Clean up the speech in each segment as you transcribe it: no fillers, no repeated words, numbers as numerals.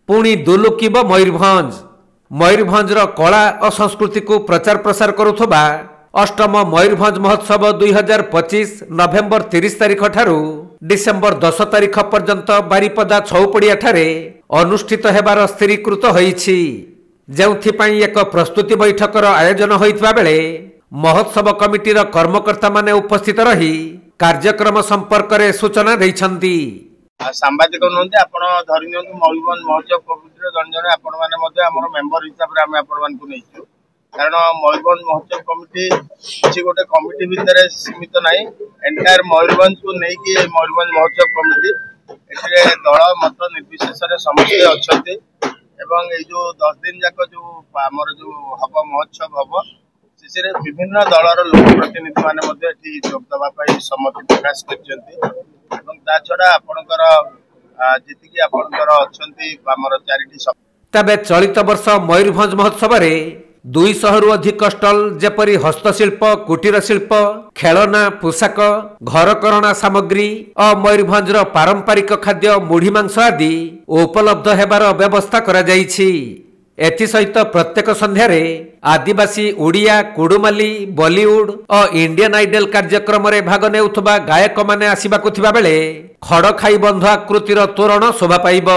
पुणी दुलुकिब मयूरभंज। मयूरभंजर कला और संस्कृति को प्रचार प्रसार करुथबा अष्टम मयूरभंज महोत्सव 2025 नवेम्बर 30 तारिख ठारू डिसेम्बर 10 तारिख पर्यंत बारिपदा छौपड़िया ठारे अनुष्ठित हेबार स्थिरीकृत होईछि, जेउथिपाई एक प्रस्तुति बैठकर आयोजन होइतबा बेले महोत्सव कमिटीर कर्मकर्ता माने उपस्थित रही कार्यक्रम संपर्क में सूचना दैछन्ति। सांबादिक नुहति आपण धरि नियंतु मयूरभंज महोत्सव कमिटीर जन जन आपण माने मध्ये हमर मेंबर हिसाब रे हम आपण मान को नैछु, कारण मयूरभंज महोत्सव कमिटी किछि गोटे कमिटी भितर सीमित नाही, एंटायर मयूरभंज को नै कि मयूरभंज महोत्सव कमिटी एठे दल मत निर्विशेष रे समस्त अछंती एवं ए जो 10 दिन जाक जो हमर जो हब महोत्सव हब से विभिन्न दलर लोक प्रतिनिधि माने मध्ये एठी जोग दबा पई सम्मति प्रकाश करछंती एवं ता छडा आपनकर जेतिकी आपनकर अछंती हमर चैरिटी सब। तबे चलित वर्ष मयूरभंज महोत्सव रे 200 रु अधिक स्टल जेपरी हस्तशिल्प, कुटीर शिल्प, खेलना, पोशाक, घरकरणा सामग्री और मयूरभंजर पारंपरिक खाद्य मुढ़ी मांस आदि उपलब्ध हेबार व्यवस्था करा जाइछि। एथि सहित प्रत्येक संध्यारे आदिवासी, उड़िया, कुडुमाली, बॉलीवुड और इंडियन आइडल कार्यक्रम रे भाग नेउथबा गायक माने आसीबाकु थिबा बेले खड़खाई बंध आकृतिर तोरण शोभा पाइब।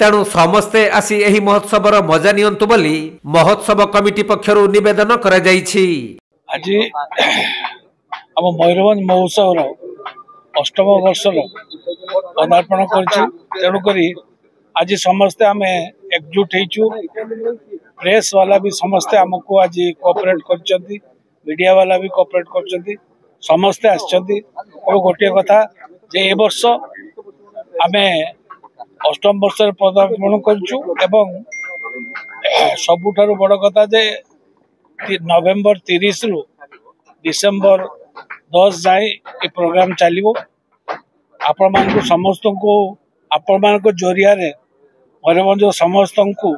तेणु समस्ते आसी एही महोत्सवर मजा नियंतु बोली महोत्सव कमिटी पक्षरु निवेदन करा जाइछि। आज हम मयूरभंज महोत्सव अष्टम वर्ष पदार्पण करछु, तेणु करी आज समस्ते आम एकजुट होइछु। प्रेस वाला भी समस्ते आमको आज कोऑपरेट करछंती, मीडिया वाला भी कोऑपरेट करछंती, समस्ते आछंती। और गोटे कथा जे ए वर्ष आमे अष्टम वर्ष पदार्पण करछु एवं सबुठारु बड़ कथा जे नवेम्बर 30 रु डिसेम्बर 10 जाए ए प्रोग्राम चलिबो। आपण मान को समस्त को आपण मान को जरिया रे मयूरभंज समस्त को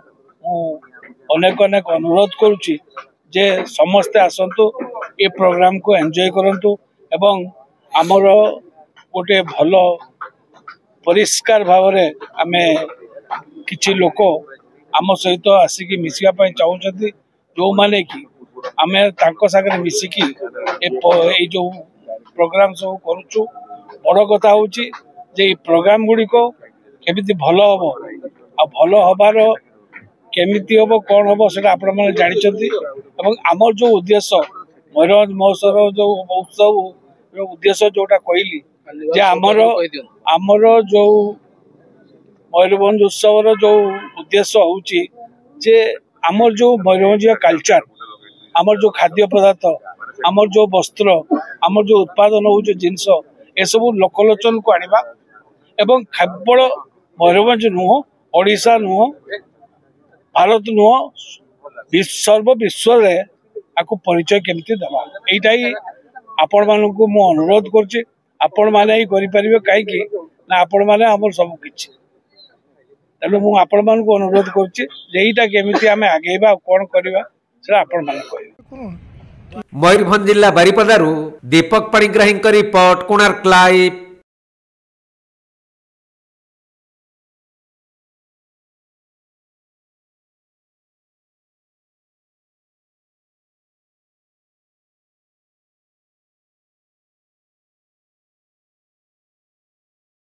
अनेक अनेक अनुरोध करुच्ची जे समस्ते आसतु ए प्रोग्राम को एंजॉय करंतु एवं आमर गोटे भल परिष्कार भाव में आमे किछि लोक आम सहित आसिकी मिसिया पई चाहउछथि, जो माने कि आमे तांको सागरे मिसिकी ए जो प्रोग्राम सब करूछु। बड़ कथा होची जे प्रोग्राम गुडी को केमिति भल हबो आ भल हबार केमिति हबो कोन हबो सेटा आपण माने जानिछथि। एवं आमर जो उद्देश्य मयूरभंज महोत्सव जो उत्सव उद्देश्य जोटा कहली जे आमर जो मयूरभंज उत्सव जो उद्देश्य होची जे आमर जो मयूरभंज कल्चर, आमर जो खाद्य पदार्थ, आमर जो वस्त्र, आमर जो उत्पादन हो जिनस ए सब लोकलोचन को आनिबा एवं केवल मयूरभंज नुह, ओडिशा नुह, भारत नुह, सर्व विश्व रे आको परिचय केमती देबा एटा ही आपण मानकु मु अनुरोध करछि। आपण माने ही करि परिबे काईकि ना आपण माने हमर सब किछि, तले मु आपण मानकु अनुरोध करछि जे एटा केमती आमे आगेबा कोन करबा से आपण माने कहबे। मयूरभंज जिला बारिपदारु दीपक पाणिग्राही रिपोर्ट, कोणार्क लाइव।